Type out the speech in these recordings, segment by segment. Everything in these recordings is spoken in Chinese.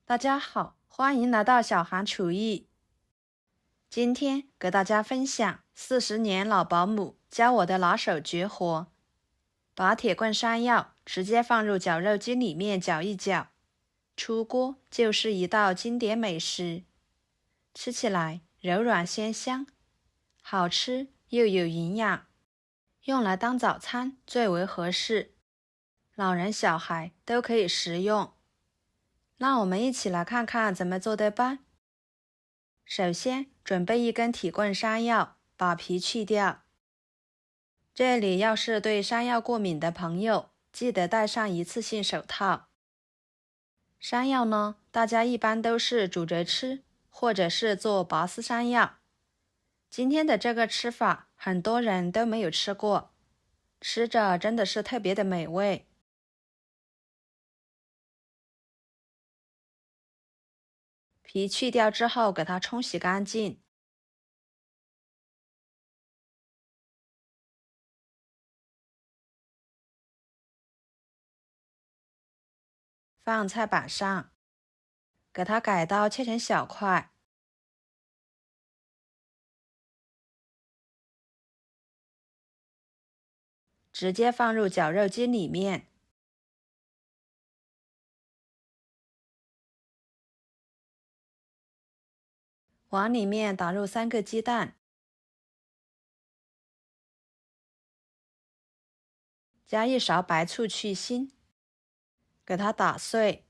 大家好，欢迎来到小韩厨艺。今天给大家分享40年老保姆教我的拿手绝活，把铁棍山药直接放入绞肉机里面搅一搅，出锅就是一道经典美食，吃起来柔软鲜香，好吃又有营养，用来当早餐最为合适，老人小孩都可以食用。让我们一起来看看怎么做的吧。首先准备一根铁棍山药，把皮去掉。这里要是对山药过敏的朋友，记得戴上一次性手套。山药呢，大家一般都是煮着吃，或者是做拔丝山药。今天的这个吃法，很多人都没有吃过，吃着真的是特别的美味。皮去掉之后，给它冲洗干净。放菜板上，给它改刀切成小块，直接放入绞肉机里面。往里面打入3个鸡蛋，加1勺白醋去腥，给它打碎，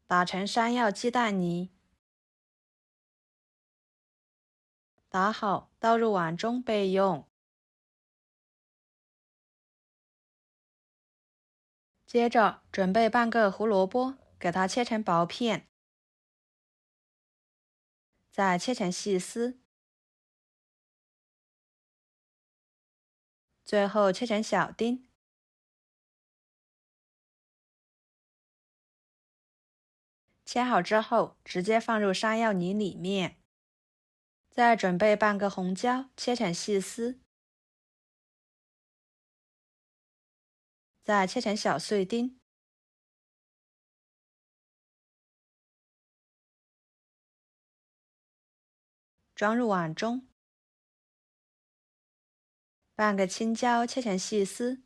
打成山药鸡蛋泥。打好，倒入碗中备用。接着准备半个胡萝卜，给它切成薄片，再切成细丝，最后切成小丁。切好之后，直接放入山药泥里面。再准备半个红椒，切成细丝，再切成小碎丁。装入碗中。半个青椒切成细丝，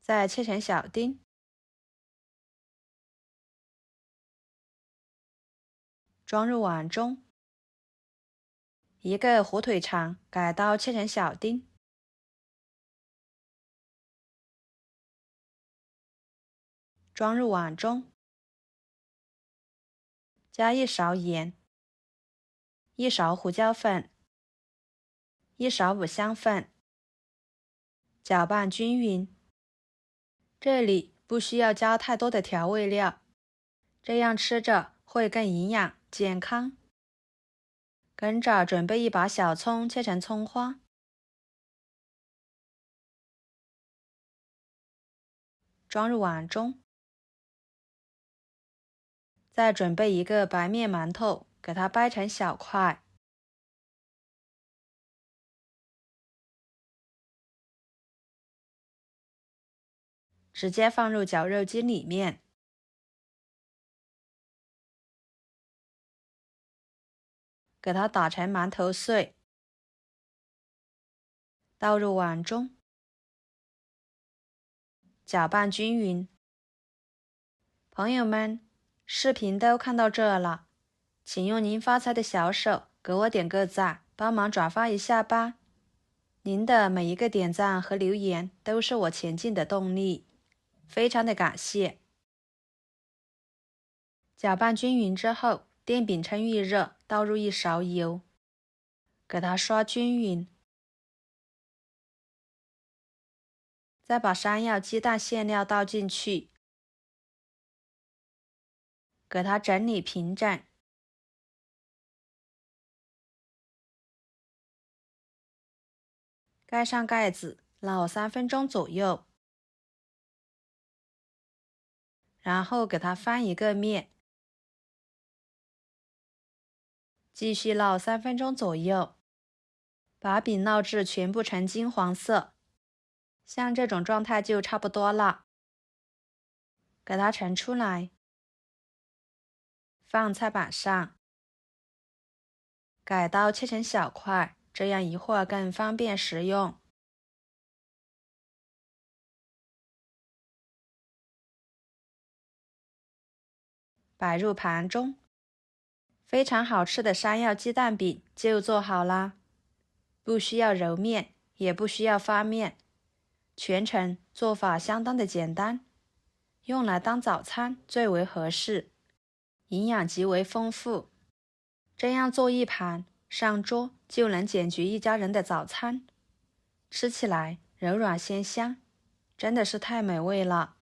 再切成小丁。装入碗中。一个火腿肠，改刀切成小丁。装入碗中。加1勺盐，1勺胡椒粉，1勺五香粉，搅拌均匀。这里不需要加太多的调味料，这样吃着会更营养健康。跟着准备1把小葱，切成葱花，装入碗中。再准备一个白面馒头，给它掰成小块，直接放入绞肉机里面。给它打成馒头碎，倒入碗中，搅拌均匀。朋友们，视频都看到这了，请用您发财的小手给我点个赞，帮忙转发一下吧。您的每一个点赞和留言都是我前进的动力，非常的感谢。搅拌均匀之后，电饼趁预热，倒入1勺油，给它刷均匀。再把山药、鸡蛋馅料倒进去，给它整理平整。盖上盖子，烙3分钟左右，然后给它翻一个面，继续烙3分钟左右，把饼烙至全部呈金黄色，像这种状态就差不多了。给它盛出来，放菜板上，改刀切成小块，这样一会儿更方便食用。摆入盘中，非常好吃的山药鸡蛋饼就做好啦，不需要揉面，也不需要发面，全程做法相当的简单，用来当早餐最为合适，营养极为丰富。这样做一盘，上桌就能解决一家人的早餐，吃起来柔软鲜香，真的是太美味了。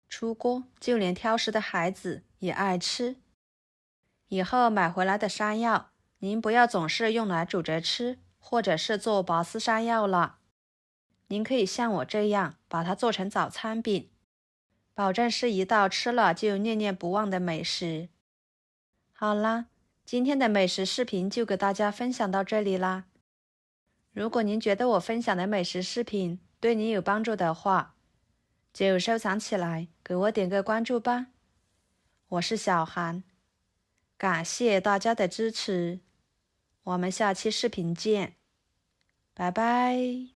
出锅就连挑食的孩子也爱吃。以后买回来的山药，您不要总是用来煮着吃，或者是做拔丝山药了。您可以像我这样把它做成早餐饼，保证是一道吃了就念念不忘的美食。好啦，今天的美食视频就给大家分享到这里啦。如果您觉得我分享的美食视频对你有帮助的话，就收藏起来，给我点个关注吧。我是小韩，感谢大家的支持，我们下期视频见，拜拜。